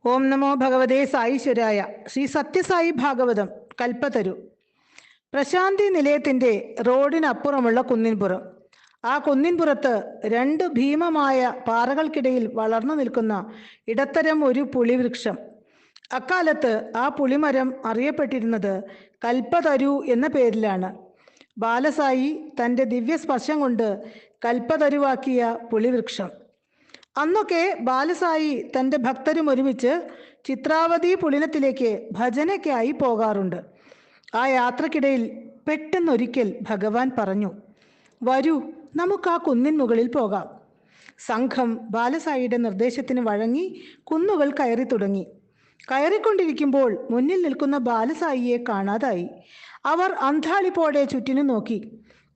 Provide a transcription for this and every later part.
ഓം നമോ ഭഗവതേ സായീശ്വരായ. ശ്രീ സത്യസായി ഭാഗവതം കൽപ്പതരു. പ്രശാന്തി നിലയത്തിന്റെ റോഡിനപ്പുറമുള്ള കുന്നിൻപുറം. ആ കുന്നിൻപുറത്ത് രണ്ട് ഭീമമായ പാറകൾക്കിടയിൽ വളർന്നു നിൽക്കുന്ന ഇടത്തരം ഒരു പുളിവൃക്ഷം. അക്കാലത്ത് ആ പുളിമരം അറിയപ്പെട്ടിരുന്നത് കൽപ്പതരു എന്ന പേരിലാണ്. ബാലസായി തൻ്റെ ദിവ്യസ്പർശം കൊണ്ട് കൽപ്പതരുവാക്കിയ പുളിവൃക്ഷം. അന്നൊക്കെ ബാലസായി തൻ്റെ ഭക്തരും ഒരുമിച്ച് ചിത്രാവതി പുളിനത്തിലേക്ക് ഭജനയ്ക്കായി പോകാറുണ്ട്. ആ യാത്രക്കിടയിൽ പെട്ടെന്നൊരിക്കൽ ഭഗവാൻ പറഞ്ഞു, വരൂ, നമുക്ക് ആ കുന്നിൻ മുകളിൽ പോകാം. സംഘം ബാലസായിയുടെ നിർദ്ദേശത്തിന് വഴങ്ങി കുന്നുകൾ കയറി തുടങ്ങി. കയറിക്കൊണ്ടിരിക്കുമ്പോൾ മുന്നിൽ നിൽക്കുന്ന ബാലസായിയെ കാണാതായി. അവർ അന്ധാളിപ്പോടെ ചുറ്റിനും നോക്കി.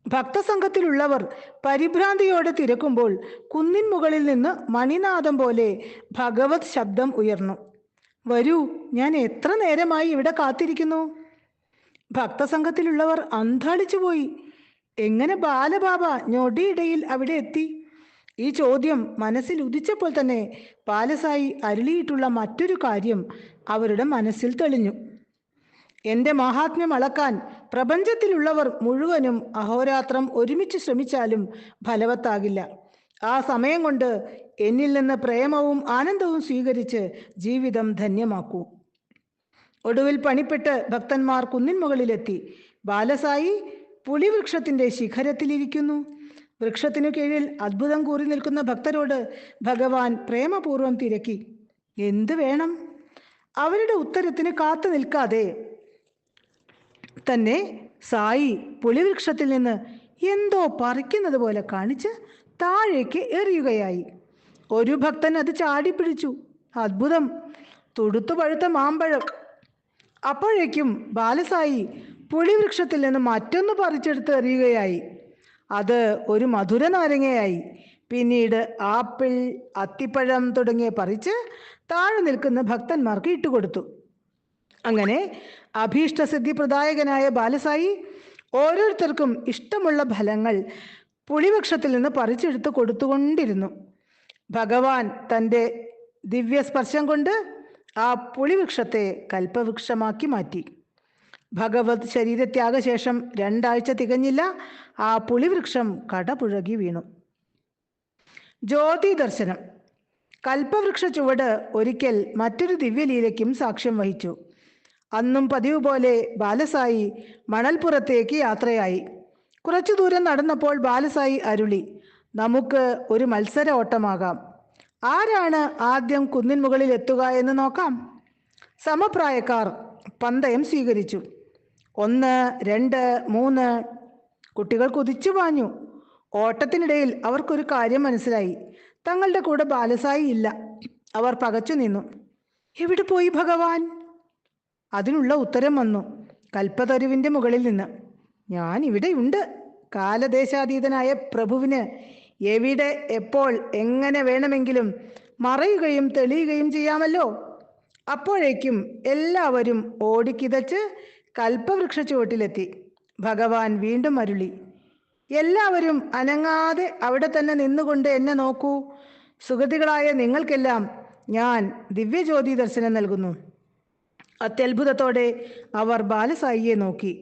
ഭക്തസംഘത്തിലുള്ളവർ പരിഭ്രാന്തിയോടെ തിരക്കുമ്പോൾ കുന്നിൻ മുകളിൽ നിന്ന് മണിനാദം പോലെ ഭഗവത് ശബ്ദം ഉയർന്നു. വരൂ, ഞാൻ എത്ര നേരമായി ഇവിടെ കാത്തിരിക്കുന്നു. ഭക്തസംഘത്തിലുള്ളവർ അന്ധാളിച്ചുപോയി. എങ്ങനെ ബാലബാബ ഞൊടിയിടയിൽ അവിടെ എത്തി? ഈ ചോദ്യം മനസ്സിൽ ഉദിച്ചപ്പോൾ തന്നെ ബാലസായി അരുളിയിട്ടുള്ള മറ്റൊരു കാര്യം അവരുടെ മനസ്സിൽ തെളിഞ്ഞു. എൻ്റെ മഹാത്മ്യം അളക്കാൻ പ്രപഞ്ചത്തിലുള്ളവർ മുഴുവനും അഹോരാത്രം ഒരുമിച്ച് ശ്രമിച്ചാലും ഫലവത്താകില്ല. ആ സമയം കൊണ്ട് എന്നിൽ നിന്ന് പ്രേമവും ആനന്ദവും സ്വീകരിച്ച് ജീവിതം ധന്യമാക്കൂ. ഒടുവിൽ പണിപ്പെട്ട് ഭക്തന്മാർ കുന്നിൻ മുകളിലെത്തി. ബാലസായി പുളിവൃക്ഷത്തിൻ്റെ ശിഖരത്തിലിരിക്കുന്നു. വൃക്ഷത്തിനു കീഴിൽ അത്ഭുതം കൂറി നിൽക്കുന്ന ഭക്തരോട് ഭഗവാൻ പ്രേമപൂർവം തിരക്കി, എന്ത് വേണം? അവരുടെ ഉത്തരത്തിന് കാത്തു നിൽക്കാതെ തന്നെ സായി പുളിവൃക്ഷത്തിൽ നിന്ന് എന്തോ പറിക്കുന്നത് പോലെ കാണിച്ച് താഴേക്ക് എറിയുകയായി. ഒരു ഭക്തൻ അത് ചാടിപ്പിടിച്ചു. അത്ഭുതം! തുടുത്തു പഴുത്ത മാമ്പഴം. അപ്പോഴേക്കും ബാലസായി പുളിവൃക്ഷത്തിൽ നിന്ന് മറ്റൊന്ന് പറിച്ചെടുത്ത് എറിയുകയായി. അത് ഒരു മധുര നാരങ്ങയായി. പിന്നീട് ആപ്പിൾ, അത്തിപ്പഴം തുടങ്ങിയ പറിച്ച് താഴെ നിൽക്കുന്ന ഭക്തന്മാർക്ക് ഇട്ടുകൊടുത്തു. അങ്ങനെ അഭീഷ്ടസിദ്ധി പ്രദായകനായ ബാലസായി ഓരോരുത്തർക്കും ഇഷ്ടമുള്ള ഫലങ്ങൾ പുളിവൃക്ഷത്തിൽ നിന്ന് പറിച്ചെടുത്ത് കൊടുത്തുകൊണ്ടിരുന്നു. ഭഗവാൻ തൻ്റെ ദിവ്യസ്പർശം കൊണ്ട് ആ പുളിവൃക്ഷത്തെ കൽപ്പവൃക്ഷമാക്കി മാറ്റി. ഭഗവത് ശരീരത്യാഗശേഷം 2 ആഴ്ച തികഞ്ഞില്ല, ആ പുളിവൃക്ഷം കടപുഴകി വീണു. ജ്യോതി ദർശനം. കൽപ്പവൃക്ഷ ചുവട് ഒരിക്കൽ മറ്റൊരു ദിവ്യലീലയ്ക്കും സാക്ഷ്യം വഹിച്ചു. അന്നും പതിവ് പോലെ ബാലസായി മണൽപ്പുറത്തേക്ക് യാത്രയായി. കുറച്ചു ദൂരം നടന്നപ്പോൾ ബാലസായി അരുളി, നമുക്ക് ഒരു മത്സര ഓട്ടമാകാം. ആരാണ് ആദ്യം കുന്നിൻ മുകളിൽ എത്തുക എന്ന് നോക്കാം. സമപ്രായക്കാർ പന്തയം സ്വീകരിച്ചു. 1, 2, 3. കുട്ടികൾ കുതിച്ചു പാഞ്ഞു. ഓട്ടത്തിനിടയിൽ അവർക്കൊരു കാര്യം മനസ്സിലായി. തങ്ങളുടെ കൂടെ ബാലസായി ഇല്ല. അവർ പകച്ചു നിന്നു. എവിടെ പോയി ഭഗവാൻ? അതിനുള്ള ഉത്തരം വന്നു കൽപ്പതരുവിൻ്റെ മുകളിൽ നിന്ന്. ഞാൻ ഇവിടെയുണ്ട്. കാലദേശാതീതനായ പ്രഭുവിന് എവിടെ, എപ്പോൾ, എങ്ങനെ വേണമെങ്കിലും മറയുകയും തെളിയുകയും ചെയ്യാമല്ലോ. അപ്പോഴേക്കും എല്ലാവരും ഓടിക്കിതച്ച് കൽപ്പവൃക്ഷ ചുവട്ടിലെത്തി. ഭഗവാൻ വീണ്ടും അരുളി, എല്ലാവരും അനങ്ങാതെ അവിടെ തന്നെ നിന്നുകൊണ്ട് എന്നെ നോക്കൂ. സുഗതികളായ നിങ്ങൾക്കെല്ലാം ഞാൻ ദിവ്യജ്യോതി ദർശനം നൽകുന്നു. അത്യത്ഭുതത്തോടെ അവർ ബാലസായിയെ നോക്കി.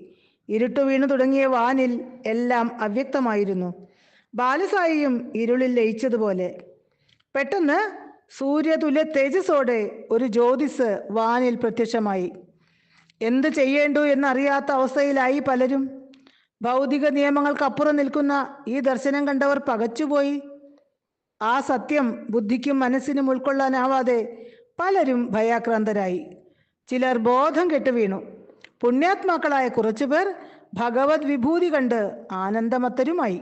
ഇരുട്ടു വീണു തുടങ്ങിയ വാനിൽ എല്ലാം അവ്യക്തമായിരുന്നു. ബാലസായിയും ഇരുളിൽ ലയിച്ചതുപോലെ. പെട്ടെന്ന് സൂര്യതുല്യ തേജസ്സോടെ ഒരു ജ്യോതിസ് വാനിൽ പ്രത്യക്ഷമായി. എന്ത് ചെയ്യേണ്ടു എന്നറിയാത്ത അവസ്ഥയിലായി പലരും. ഭൗതിക നിയമങ്ങൾക്കപ്പുറം നിൽക്കുന്ന ഈ ദർശനം കണ്ടവർ പകച്ചുപോയി. ആ സത്യം ബുദ്ധിക്കും മനസ്സിനും ഉൾക്കൊള്ളാനാവാതെ പലരും ഭയാക്രാന്തരായി. ചിലർ ബോധം കെട്ടു വീണു. പുണ്യാത്മാക്കളായ കുറച്ചുപേർ ഭഗവത് വിഭൂതി കണ്ട് ആനന്ദമത്തരുമായി.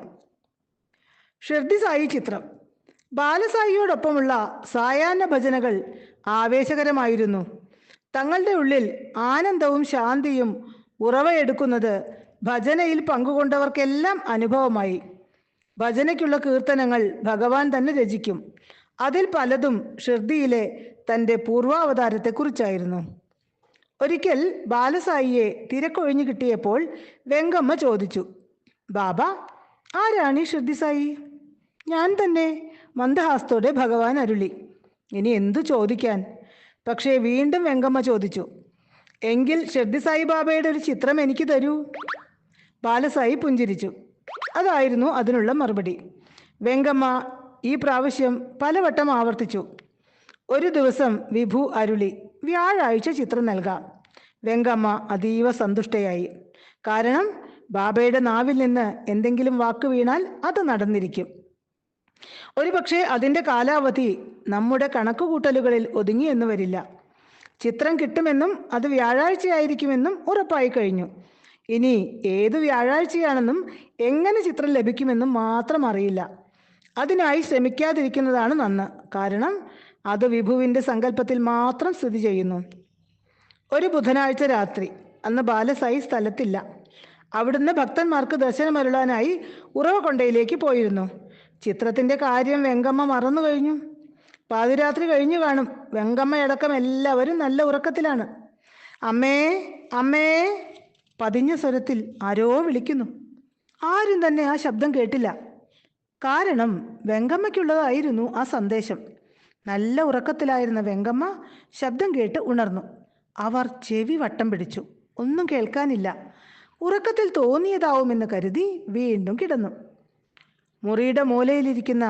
ഷിർഡി സായി ചിത്രം. ബാലസായിയോടൊപ്പമുള്ള സായാഹ്ന ഭജനകൾ ആവേശകരമായിരുന്നു. തങ്ങളുടെ ഉള്ളിൽ ആനന്ദവും ശാന്തിയും ഉറവയെടുക്കുന്നത് ഭജനയിൽ പങ്കുകൊണ്ടവർക്കെല്ലാം അനുഭവമായി. ഭജനയ്ക്കുള്ള കീർത്തനങ്ങൾ ഭഗവാൻ തന്നെ രചിക്കും. അതിൽ പലതും ഷിർഡിയിലെ തൻ്റെ പൂർവാവതാരത്തെക്കുറിച്ചായിരുന്നു. ഒരിക്കൽ ബാലസായിയെ തിരക്കൊഴിഞ്ഞു കിട്ടിയപ്പോൾ വെങ്കമ്മ ചോദിച്ചു, ബാബ, ആരാണ് ഈ ഷിർഡി സായി? ഞാൻ തന്നെ, മന്ദഹാസത്തോടെ ഭഗവാൻ അരുളി. ഇനി എന്തു ചോദിക്കാൻ? പക്ഷേ വീണ്ടും വെങ്കമ്മ ചോദിച്ചു, എങ്കിൽ ഷിർദി സായിബാബയുടെ ഒരു ചിത്രം എനിക്ക് തരൂ. ബാലസായി പുഞ്ചിരിച്ചു. അതായിരുന്നു അതിനുള്ള മറുപടി. വെങ്കമ്മ ഈ പ്രാവശ്യം പലവട്ടം ആവർത്തിച്ചു. ഒരു ദിവസം വിഭു അരുളി, വ്യാഴാഴ്ച ചിത്രം നൽകാം. വെങ്കമ്മ അതീവ സന്തുഷ്ടയായി. കാരണം ബാബയുടെ നാവിൽ നിന്ന് എന്തെങ്കിലും വാക്ക് വീണാൽ അത് നടന്നിരിക്കും. ഒരുപക്ഷെ അതിൻ്റെ കാലാവധി നമ്മുടെ കണക്കുകൂട്ടലുകളിൽ ഒതുങ്ങിയെന്ന് വരില്ല. ചിത്രം കിട്ടുമെന്നും അത് വ്യാഴാഴ്ചയായിരിക്കുമെന്നും ഉറപ്പായി കഴിഞ്ഞു. ഇനി ഏത് വ്യാഴാഴ്ചയാണെന്നും എങ്ങനെ ചിത്രം ലഭിക്കുമെന്നും മാത്രം അറിയില്ല. അതിനായി ശ്രമിക്കാതിരിക്കുന്നതാണ് നന്ന്. കാരണം അത് വിഭുവിൻ്റെ സങ്കല്പത്തിൽ മാത്രം സ്ഥിതി ചെയ്യുന്നു. ഒരു ബുധനാഴ്ച രാത്രി, അന്ന് ബാലസായി സ്ഥലത്തില്ല. അവിടുന്ന് ഭക്തന്മാർക്ക് ദർശനമരുളാനായി ഉറവക്കൊണ്ടയിലേക്ക് പോയിരുന്നു. ചിത്രത്തിൻ്റെ കാര്യം വെങ്കമ്മ മറന്നു കഴിഞ്ഞു. പാതിരാത്രി കഴിഞ്ഞു കാണും. വെങ്കമ്മയടക്കം എല്ലാവരും നല്ല ഉറക്കത്തിലാണ്. അമ്മേ, അമ്മേ, പതിഞ്ഞ സ്വരത്തിൽ ആരോ വിളിക്കുന്നു. ആരും തന്നെ ആ ശബ്ദം കേട്ടില്ല. കാരണം വെങ്കമ്മയ്ക്കുള്ളതായിരുന്നു ആ സന്ദേശം. നല്ല ഉറക്കത്തിലായിരുന്ന വെങ്കമ്മ ശബ്ദം കേട്ട് ഉണർന്നു. അവർ ചെവി വട്ടം പിടിച്ചു. ഒന്നും കേൾക്കാനില്ല. ഉറക്കത്തിൽ തോന്നിയതാവുമെന്ന് കരുതി വീണ്ടും കിടന്നു. മുറിയുടെ മൂലയിലിരിക്കുന്ന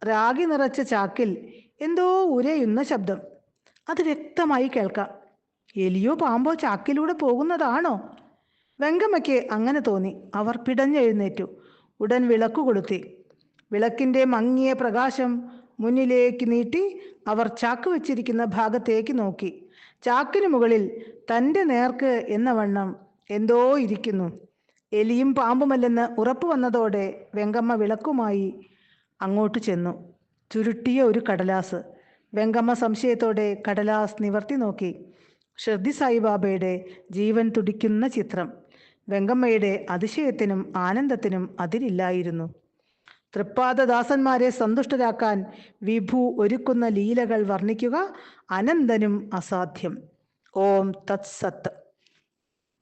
രാഗി നിറച്ച ചാക്കിൽ എന്തോ ഉരയുന്ന ശബ്ദം. അത് വ്യക്തമായി കേൾക്കാം. എലിയോ പാമ്പോ ചാക്കിലൂടെ പോകുന്നതാണോ? വെങ്കമ്മയ്ക്ക് അങ്ങനെ തോന്നി. അവർ പിടഞ്ഞെഴുന്നേറ്റു. ഉടൻ വിളക്കു കൊളുത്തി. വിളക്കിൻ്റെ മങ്ങിയ പ്രകാശം മുന്നിലേക്ക് നീട്ടി അവർ ചാക്ക് വെച്ചിരിക്കുന്ന ഭാഗത്തേക്ക് നോക്കി. ചാക്കിന് മുകളിൽ തൻ്റെ നേർക്ക് എന്ന വണ്ണം എന്തോ ഇരിക്കുന്നു. എലിയും പാമ്പുമല്ലെന്ന് ഉറപ്പു വന്നതോടെ വെങ്കമ്മ വിളക്കുമായി അങ്ങോട്ട് ചെന്നു. ചുരുട്ടിയ ഒരു കടലാസ്. വെങ്കമ്മ സംശയത്തോടെ കടലാസ് നിവർത്തി നോക്കി. ഷിർദി സായിബാബയുടെ ജീവൻ തുടിക്കുന്ന ചിത്രം. വെങ്കമ്മയുടെ അതിശയത്തിനും ആനന്ദത്തിനും അതിരില്ലായിരുന്നു. തൃപ്പാദദാസന്മാരെ സന്തുഷ്ടരാക്കാൻ വിഭു ഒരുക്കുന്ന ലീലകൾ വർണ്ണിക്കുക അനന്തനും അസാധ്യം. ഓം തത്സത്ത്.